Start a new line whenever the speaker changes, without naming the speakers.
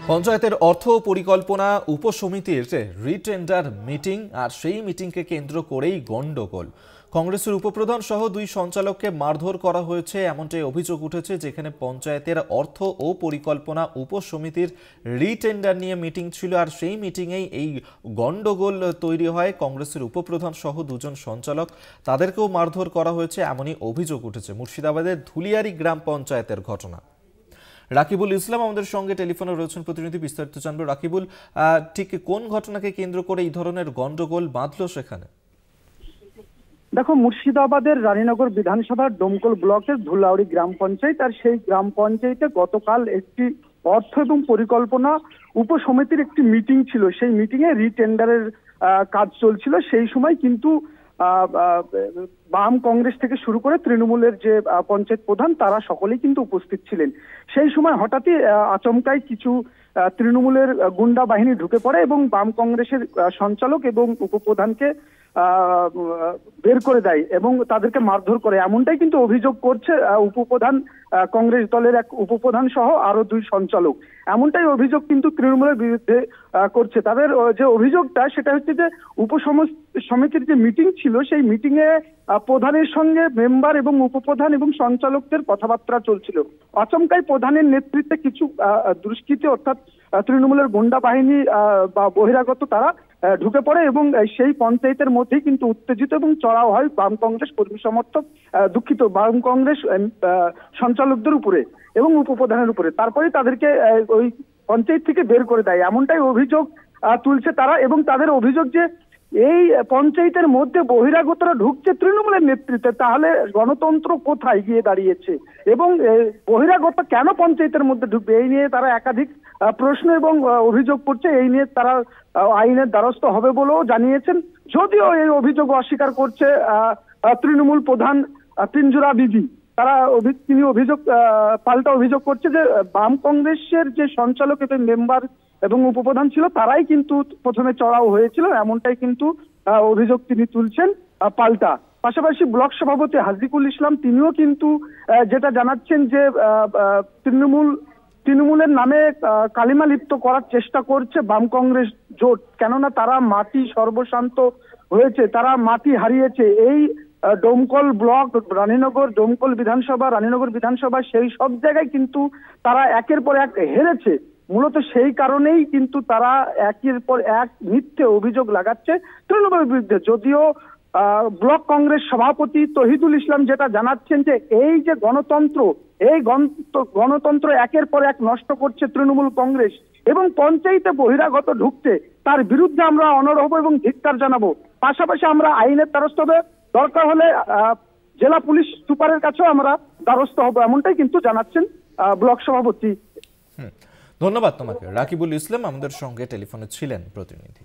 পঞ্চায়েতের অর্থ পরিকল্পনা উপসমিতির রিটেন্ডার মিটিং আর সেই মিটিংকে কেন্দ্র করেই গন্ডগোল। কংগ্রেসের উপপ্রধান সহ দুই সঞ্চালককে মারধর করা হয়েছে এমনটাই অভিযোগ উঠেছে, যেখানে পঞ্চায়েতের অর্থ ও পরিকল্পনা উপসমিতির রিটেন্ডার নিয়ে মিটিং ছিল আর সেই মিটিংয়েই এই গন্ডগোল তৈরি হয়। কংগ্রেসের উপপ্রধান সহ দুজন সঞ্চালক, তাদেরকেও মারধর করা হয়েছে এমনই অভিযোগ উঠেছে। মুর্শিদাবাদের ধুলিয়ারি গ্রাম পঞ্চায়েতের ঘটনা। রাকিবুল ইসলাম আমাদের সঙ্গে টেলিফোনে রয়েছেন প্রতিনিধি, বিস্তারিত জানবো। রাকিবুল, ঠিক কোন ঘটনাকে কেন্দ্র করে এই ধরনের গন্ডগোল বাঁধলো সেখানে?
দেখো, মুর্শিদাবাদের রানীনগর বিধানসভার ডোমকল ব্লকের ধুলাউড়ি গ্রাম পঞ্চায়েত, আর সেই গ্রাম পঞ্চায়েতে গতকাল একটি অর্থ এবং পরিকল্পনা উপসমিতির একটি মিটিং ছিল। সেই মিটিং এ রিটেন্ডারের কাজ চলছিল। সেই সময় কিন্তু বাম কংগ্রেস থেকে শুরু করে তৃণমূলের যে পঞ্চায়েত প্রধান, তারা সকলেই কিন্তু উপস্থিত ছিলেন। সেই সময় হঠাৎই আচমকাই কিছু তৃণমূলের গুন্ডা বাহিনী ঢুকে পড়ে এবং বাম কংগ্রেসের সঞ্চালক এবং উপপ্রধানকে বের করে দেয় এবং তাদেরকে মারধর করে, এমনটাই কিন্তু অভিযোগ করছে উপপ্রধান, কংগ্রেস দলের এক উপপ্রধান সহ আরো দুই সঞ্চালক। এমনটাই অভিযোগ কিন্তু তৃণমূলের বিরুদ্ধে করছে। তাদের যে অভিযোগটা সেটা হচ্ছে যে সমিতির যে মিটিং ছিল, সেই মিটিং এ প্রধানের সঙ্গে মেম্বার এবং উপপ্রধান এবং সঞ্চালকদের কথাবার্তা চলছিল। আচমকাই প্রধানের নেতৃত্বে কিছু দুষ্কৃতী অর্থাৎ তৃণমূলের গুন্ডা বাহিনী বা বহিরাগত তারা ঢুকে পড়ে এবং সেই পঞ্চায়েতের মধ্যেই কিন্তু উত্তেজিত এবং চড়াও হয় বাম কংগ্রেস কর্মী সমর্থক, বাম কংগ্রেস সঞ্চালকদের উপরে এবং উপপ্রধানের উপরে। তারপরে তাদেরকে ওই পঞ্চায়েত থেকে বের করে দেয়, এমনটাই অভিযোগ তুলছে তারা। এবং তাদের অভিযোগ যে এই পঞ্চায়েতের মধ্যে বহিরাগতরা ঢুকছে তৃণমূলের নেতৃত্বে, তাহলে গণতন্ত্র কোথায় গিয়ে দাঁড়িয়েছে এবং বহিরাগত কেন পঞ্চায়েতের মধ্যে ঢুকবে, এই নিয়ে তারা একাধিক প্রশ্ন এবং অভিযোগ করছে। এই নিয়ে তারা আইনের দ্বারস্থ হবে বলেও জানিয়েছেন, যদিও এই অভিযোগ অস্বীকার করছে তৃণমূল প্রধান পিঞ্জুরা বিবি। তিনি পাল্টা অভিযোগ করছে যে বাম কংগ্রেসের যে সঞ্চালক এবং মেম্বার এবং উপপ্রধান ছিল, তারাই কিন্তু প্রথমে চড়াও হয়েছিল, এমনটাই কিন্তু অভিযোগ তিনি তুলছেন পাল্টা। পাশাপাশি ব্লক সভাপতি হাজিকুল ইসলাম তিনিও কিন্তু যেটা জানাচ্ছেন যে তৃণমূলের নামে কালিমা লিপ্ত করার চেষ্টা করছে বাম কংগ্রেস জোট, কেননা তারা মাটি সর্বশান্ত হয়েছে, তারা মাটি হারিয়েছে। এই ডোমকল ব্লক, রানীনগর, ডোমকল বিধানসভা, রানীনগর বিধানসভা, সেই সব জায়গায় কিন্তু তারা একের পর এক হেরেছে। মূলত সেই কারণেই কিন্তু তারা একের পর এক মিথ্যে অভিযোগ লাগাচ্ছে তৃণমূলের বিরুদ্ধে। যদিও ব্লক কংগ্রেস সভাপতি তহিদুল ইসলাম যেটা জানাচ্ছেন যে এই যে গণতন্ত্র একের পর এক নষ্ট করছে তৃণমূল কংগ্রেস এবং পঞ্চায়েতে বহিরাগত ঢুকছে, তার বিরুদ্ধে আমরা অনড় হব এবং ধিক্কার জানাবো। পাশাপাশি আমরা আইনের দ্বারস্থ হবে, দরকার হলে জেলা পুলিশ সুপারের কাছেও আমরা দ্বারস্থ হব, এমনটাই কিন্তু জানাচ্ছেন ব্লক সভাপতি।
ধন্যবাদ তোমাকে। রাকিবুল ইসলাম আমাদের সঙ্গে টেলিফোনে ছিলেন প্রতিনিধি।